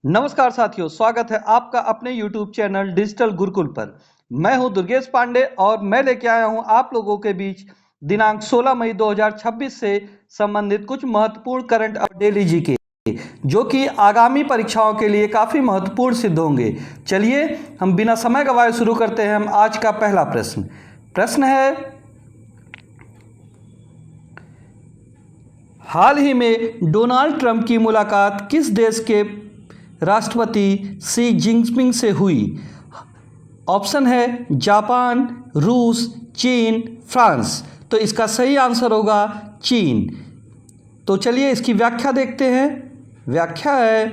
नमस्कार साथियों, स्वागत है आपका अपने YouTube चैनल डिजिटल गुरुकुल पर। मैं हूं दुर्गेश पांडे और मैं लेके आया हूं आप लोगों के बीच दिनांक 16 मई 2026 से संबंधित कुछ महत्वपूर्ण करंट अफेयर डेली जीके, जो कि आगामी परीक्षाओं के लिए काफ़ी महत्वपूर्ण सिद्ध होंगे। चलिए हम बिना समय गवाए शुरू करते हैं। हम आज का पहला प्रश्न है, हाल ही में डोनाल्ड ट्रंप की मुलाकात किस देश के राष्ट्रपति शी जिनपिंग से हुई? ऑप्शन है जापान, रूस, चीन, फ्रांस। तो इसका सही आंसर होगा चीन। तो चलिए इसकी व्याख्या देखते हैं। व्याख्या है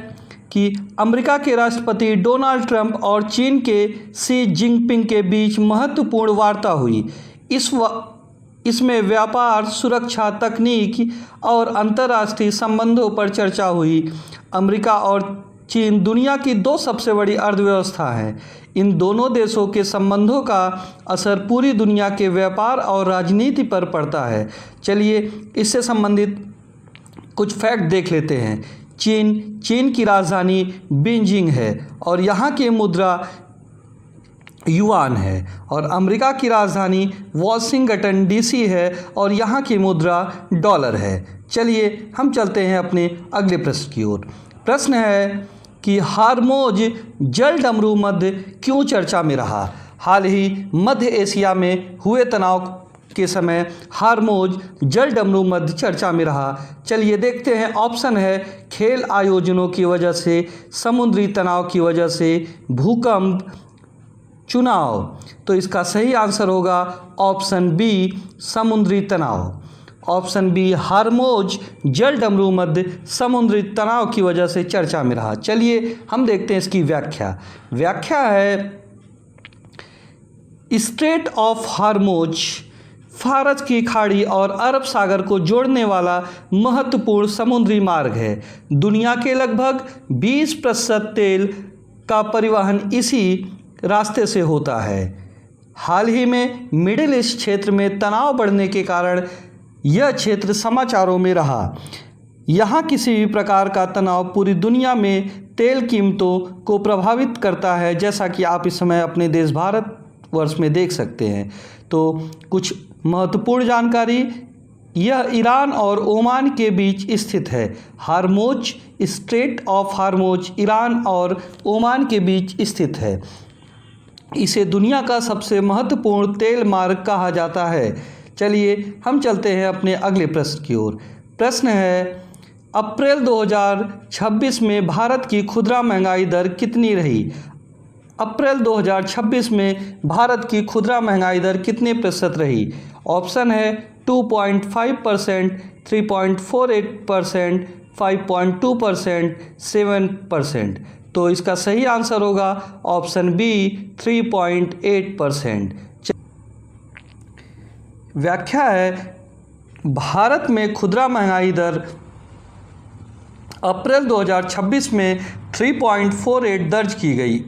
कि अमेरिका के राष्ट्रपति डोनाल्ड ट्रंप और चीन के शी जिनपिंग के बीच महत्वपूर्ण वार्ता हुई। इसमें व्यापार, सुरक्षा, तकनीक और अंतर्राष्ट्रीय संबंधों पर चर्चा हुई। अमेरिका और चीन दुनिया की दो सबसे बड़ी अर्थव्यवस्था हैं। इन दोनों देशों के संबंधों का असर पूरी दुनिया के व्यापार और राजनीति पर पड़ता है। चलिए इससे संबंधित कुछ फैक्ट देख लेते हैं। चीन की राजधानी बीजिंग है और यहाँ की मुद्रा युआन है। और अमेरिका की राजधानी वाशिंगटन डीसी है और यहाँ की मुद्रा डॉलर है। चलिए हम चलते हैं अपने अगले प्रश्न की ओर। प्रश्न है कि हार्मोज जल डमरू मध्य क्यों चर्चा में रहा? हाल ही मध्य एशिया में हुए तनाव के समय हार्मोज जल डमरू मध्य चर्चा में रहा। चलिए देखते हैं। ऑप्शन है खेल आयोजनों की वजह से, समुद्री तनाव की वजह से, भूकंप, चुनाव। तो इसका सही आंसर होगा ऑप्शन बी, समुद्री तनाव। ऑप्शन बी, हार्मोज जल डमरू मध्य समुद्री तनाव की वजह से चर्चा में रहा। चलिए हम देखते हैं इसकी व्याख्या है, स्ट्रेट ऑफ हार्मोज फारस की खाड़ी और अरब सागर को जोड़ने वाला महत्वपूर्ण समुद्री मार्ग है। दुनिया के लगभग 20% तेल का परिवहन इसी रास्ते से होता है। हाल ही में मिडिल ईस्ट क्षेत्र में तनाव बढ़ने के कारण यह क्षेत्र समाचारों में रहा। यहाँ किसी भी प्रकार का तनाव पूरी दुनिया में तेल कीमतों को प्रभावित करता है, जैसा कि आप इस समय अपने देश भारतवर्ष में देख सकते हैं। तो कुछ महत्वपूर्ण जानकारी, यह ईरान और ओमान के बीच स्थित है। हार्मोज, स्ट्रेट ऑफ हार्मोज ईरान और ओमान के बीच स्थित है। इसे दुनिया का सबसे महत्वपूर्ण तेल मार्ग कहा जाता है। चलिए हम चलते हैं अपने अगले प्रश्न की ओर। प्रश्न है, अप्रैल 2026 में भारत की खुदरा महंगाई दर कितनी रही? अप्रैल 2026 में भारत की खुदरा महंगाई दर कितने प्रतिशत रही? ऑप्शन है 2.5%, 3.48%, 5.2%, 7%। तो इसका सही आंसर होगा ऑप्शन बी, 3.8%। व्याख्या है, भारत में खुदरा महंगाई दर अप्रैल 2026 में 3.48 दर्ज की गई।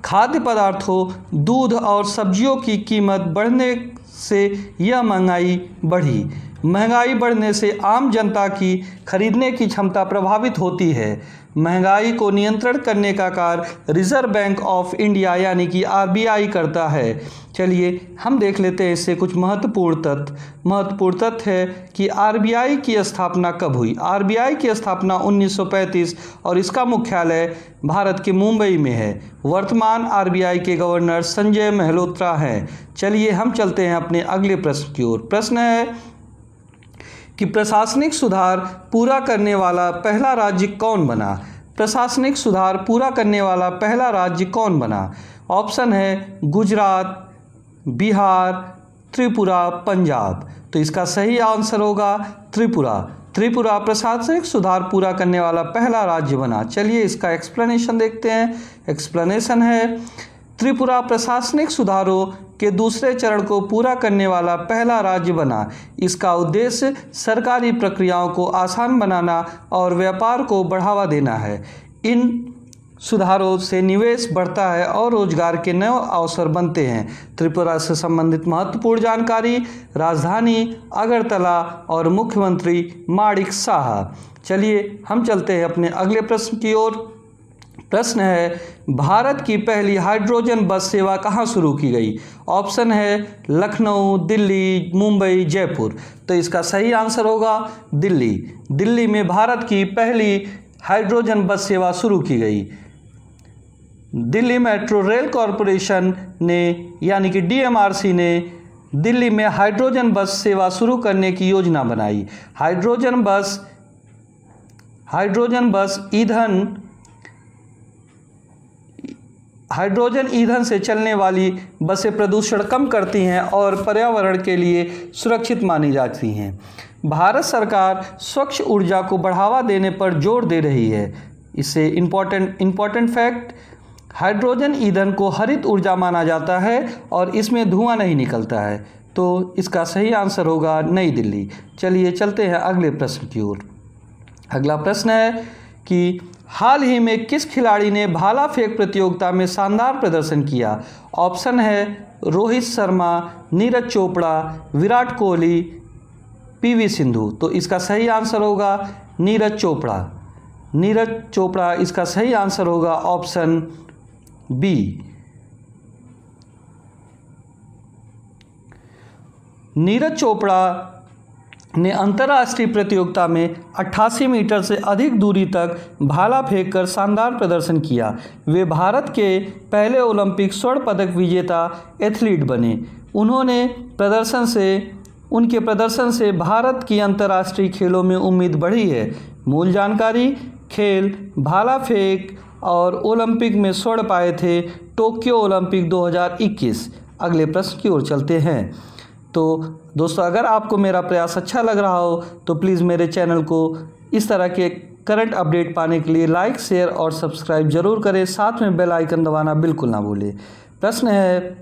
खाद्य पदार्थों, दूध और सब्जियों की कीमत बढ़ने से यह महंगाई बढ़ी। महंगाई बढ़ने से आम जनता की खरीदने की क्षमता प्रभावित होती है। महंगाई को नियंत्रण करने का कार्य रिजर्व बैंक ऑफ इंडिया यानी कि आरबीआई करता है। चलिए हम देख लेते हैं इससे कुछ महत्वपूर्ण तथ्य है कि आरबीआई की स्थापना कब हुई। आरबीआई की स्थापना 1935 और इसका मुख्यालय भारत के मुंबई में है। वर्तमान आरबीआई के गवर्नर संजय मल्होत्रा हैं। चलिए हम चलते हैं अपने अगले प्रश्न की ओर। प्रश्न है कि प्रशासनिक सुधार पूरा करने वाला पहला राज्य कौन बना? प्रशासनिक सुधार पूरा करने वाला पहला राज्य कौन बना? ऑप्शन है गुजरात, बिहार, त्रिपुरा, पंजाब। तो इसका सही आंसर होगा त्रिपुरा प्रशासनिक सुधार पूरा करने वाला पहला राज्य बना। चलिए इसका एक्सप्लेनेशन देखते हैं। एक्सप्लेनेशन है, त्रिपुरा प्रशासनिक सुधारों के दूसरे चरण को पूरा करने वाला पहला राज्य बना। इसका उद्देश्य सरकारी प्रक्रियाओं को आसान बनाना और व्यापार को बढ़ावा देना है। इन सुधारों से निवेश बढ़ता है और रोजगार के नए अवसर बनते हैं। त्रिपुरा से संबंधित महत्वपूर्ण जानकारी, राजधानी अगरतला और मुख्यमंत्री माणिक साहा। चलिए हम चलते हैं अपने अगले प्रश्न की ओर। प्रश्न है, भारत की पहली हाइड्रोजन बस सेवा कहाँ शुरू की गई? ऑप्शन है लखनऊ, दिल्ली, मुंबई, जयपुर। तो इसका सही आंसर होगा दिल्ली। दिल्ली में भारत की पहली हाइड्रोजन बस सेवा शुरू की गई। दिल्ली मेट्रो रेल कॉरपोरेशन ने यानी कि DMRC ने दिल्ली में हाइड्रोजन बस सेवा शुरू करने की योजना बनाई। हाइड्रोजन ईंधन से चलने वाली बसें प्रदूषण कम करती हैं और पर्यावरण के लिए सुरक्षित मानी जाती हैं। भारत सरकार स्वच्छ ऊर्जा को बढ़ावा देने पर जोर दे रही है। इससे इम्पोर्टेंट फैक्ट, हाइड्रोजन ईंधन को हरित ऊर्जा माना जाता है और इसमें धुआं नहीं निकलता है। तो इसका सही आंसर होगा नई दिल्ली। चलिए चलते हैं अगले प्रश्न की ओर। अगला प्रश्न है कि हाल ही में किस खिलाड़ी ने भाला फेंक प्रतियोगिता में शानदार प्रदर्शन किया? ऑप्शन है रोहित शर्मा, नीरज चोपड़ा, विराट कोहली, PV सिंधु। तो इसका सही आंसर होगा नीरज चोपड़ा। नीरज चोपड़ा इसका सही आंसर होगा ऑप्शन बी। नीरज चोपड़ा ने अंतर्राष्ट्रीय प्रतियोगिता में 88 मीटर से अधिक दूरी तक भाला फेंककर शानदार प्रदर्शन किया। वे भारत के पहले ओलंपिक स्वर्ण पदक विजेता एथलीट बने। उनके प्रदर्शन से भारत की अंतर्राष्ट्रीय खेलों में उम्मीद बढ़ी है। मूल जानकारी, खेल भाला फेंक और ओलंपिक में स्वर्ण पाए थे टोक्यो ओलंपिक 2021। अगले प्रश्न की ओर चलते हैं। तो दोस्तों, अगर आपको मेरा प्रयास अच्छा लग रहा हो तो प्लीज़ मेरे चैनल को इस तरह के करंट अपडेट पाने के लिए लाइक, शेयर और सब्सक्राइब जरूर करें। साथ में बेल आइकन दबाना बिल्कुल ना भूलें। प्रश्न है,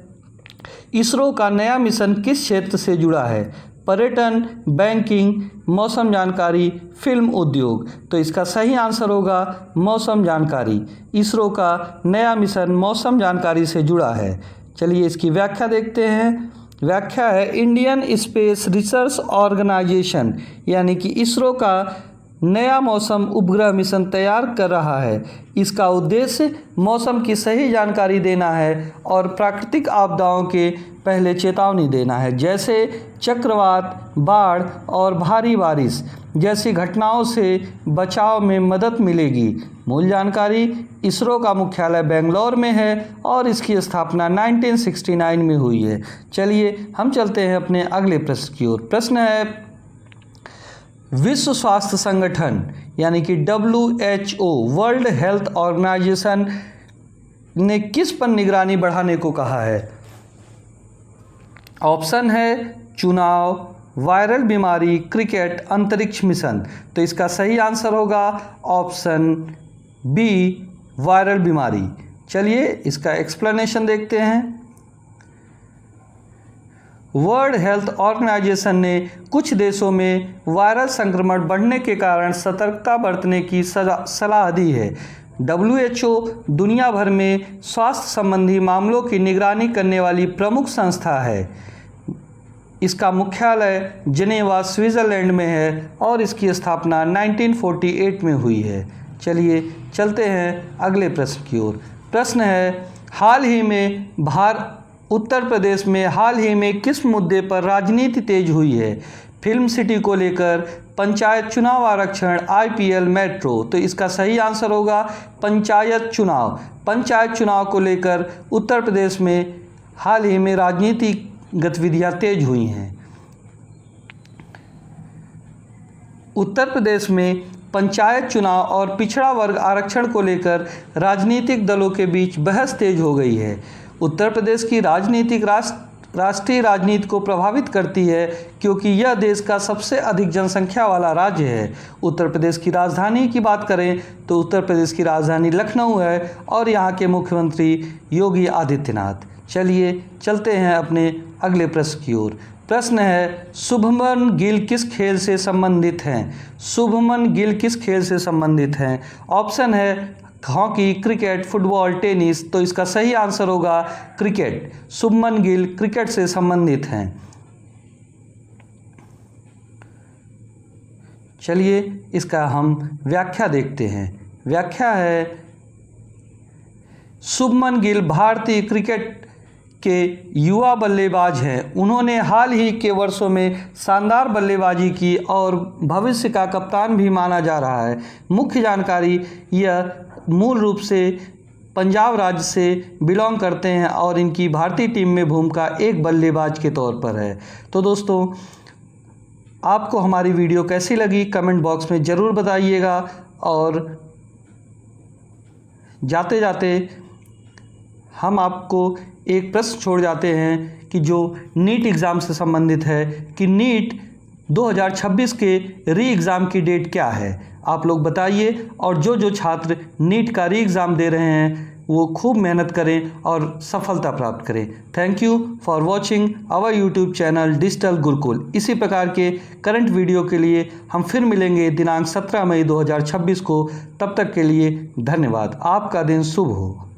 इसरो का नया मिशन किस क्षेत्र से जुड़ा है? पर्यटन, बैंकिंग, मौसम जानकारी, फिल्म उद्योग। तो इसका सही आंसर होगा मौसम जानकारी। इसरो का नया मिशन मौसम जानकारी से जुड़ा है। चलिए इसकी व्याख्या देखते हैं। व्याख्या है, इंडियन स्पेस रिसर्च ऑर्गेनाइजेशन यानी कि इसरो का नया मौसम उपग्रह मिशन तैयार कर रहा है। इसका उद्देश्य मौसम की सही जानकारी देना है और प्राकृतिक आपदाओं के पहले चेतावनी देना है, जैसे चक्रवात, बाढ़ और भारी बारिश जैसी घटनाओं से बचाव में मदद मिलेगी। मूल जानकारी, इसरो का मुख्यालय बेंगलोर में है और इसकी स्थापना 1969 में हुई है। चलिए हम चलते हैं अपने अगले प्रश्न की ओर। प्रश्न है, विश्व स्वास्थ्य संगठन यानी कि WHO वर्ल्ड हेल्थ ऑर्गेनाइजेशन ने किस पर निगरानी बढ़ाने को कहा है? ऑप्शन है चुनाव, वायरल बीमारी, क्रिकेट, अंतरिक्ष मिशन। तो इसका सही आंसर होगा ऑप्शन बी, वायरल बीमारी। चलिए इसका एक्सप्लेनेशन देखते हैं। वर्ल्ड हेल्थ ऑर्गेनाइजेशन ने कुछ देशों में वायरल संक्रमण बढ़ने के कारण सतर्कता बरतने की सलाह दी है। WHO दुनिया भर में स्वास्थ्य संबंधी मामलों की निगरानी करने वाली प्रमुख संस्था है। इसका मुख्यालय जिनेवा, स्विट्जरलैंड में है और इसकी स्थापना 1948 में हुई है। चलिए चलते हैं अगले प्रश्न की ओर। प्रश्न है, उत्तर प्रदेश में हाल ही में किस मुद्दे पर राजनीति तेज हुई है? फिल्म सिटी को लेकर, पंचायत चुनाव आरक्षण, IPL, मेट्रो। तो इसका सही आंसर होगा पंचायत चुनाव। पंचायत चुनाव को लेकर उत्तर प्रदेश में हाल ही में राजनीतिक गतिविधियां तेज हुई हैं। उत्तर प्रदेश में पंचायत चुनाव और पिछड़ा वर्ग आरक्षण को लेकर राजनीतिक दलों के बीच बहस तेज हो गई है। उत्तर प्रदेश की राष्ट्रीय राजनीति को प्रभावित करती है क्योंकि यह देश का सबसे अधिक जनसंख्या वाला राज्य है। उत्तर प्रदेश की राजधानी की बात करें तो उत्तर प्रदेश की राजधानी लखनऊ है और यहाँ के मुख्यमंत्री योगी आदित्यनाथ। चलिए चलते हैं अपने अगले प्रश्न की ओर। प्रश्न है, शुभमन गिल किस खेल से संबंधित हैं? शुभमन गिल किस खेल से संबंधित हैं? ऑप्शन है हॉकी, क्रिकेट, फुटबॉल, टेनिस। तो इसका सही आंसर होगा क्रिकेट। शुभमन गिल क्रिकेट से संबंधित हैं। चलिए इसका हम व्याख्या देखते हैं। व्याख्या है, शुभमन गिल भारतीय क्रिकेट के युवा बल्लेबाज हैं। उन्होंने हाल ही के वर्षों में शानदार बल्लेबाजी की और भविष्य का कप्तान भी माना जा रहा है। मुख्य जानकारी, यह मूल रूप से पंजाब राज्य से बिलोंग करते हैं और इनकी भारतीय टीम में भूमिका एक बल्लेबाज के तौर पर है। तो दोस्तों, आपको हमारी वीडियो कैसी लगी कमेंट बॉक्स में ज़रूर बताइएगा। और जाते जाते हम आपको एक प्रश्न छोड़ जाते हैं कि जो नीट एग्ज़ाम से संबंधित है कि नीट 2026 के री एग्ज़ाम की डेट क्या है, आप लोग बताइए। और जो छात्र नीट का री एग्ज़ाम दे रहे हैं वो खूब मेहनत करें और सफलता प्राप्त करें। Thank you for watching our YouTube channel digital Gurukul. इसी प्रकार के करंट वीडियो के लिए हम फिर मिलेंगे दिनांक 17 मई 2026 को। तब तक के लिए धन्यवाद। आपका दिन शुभ हो।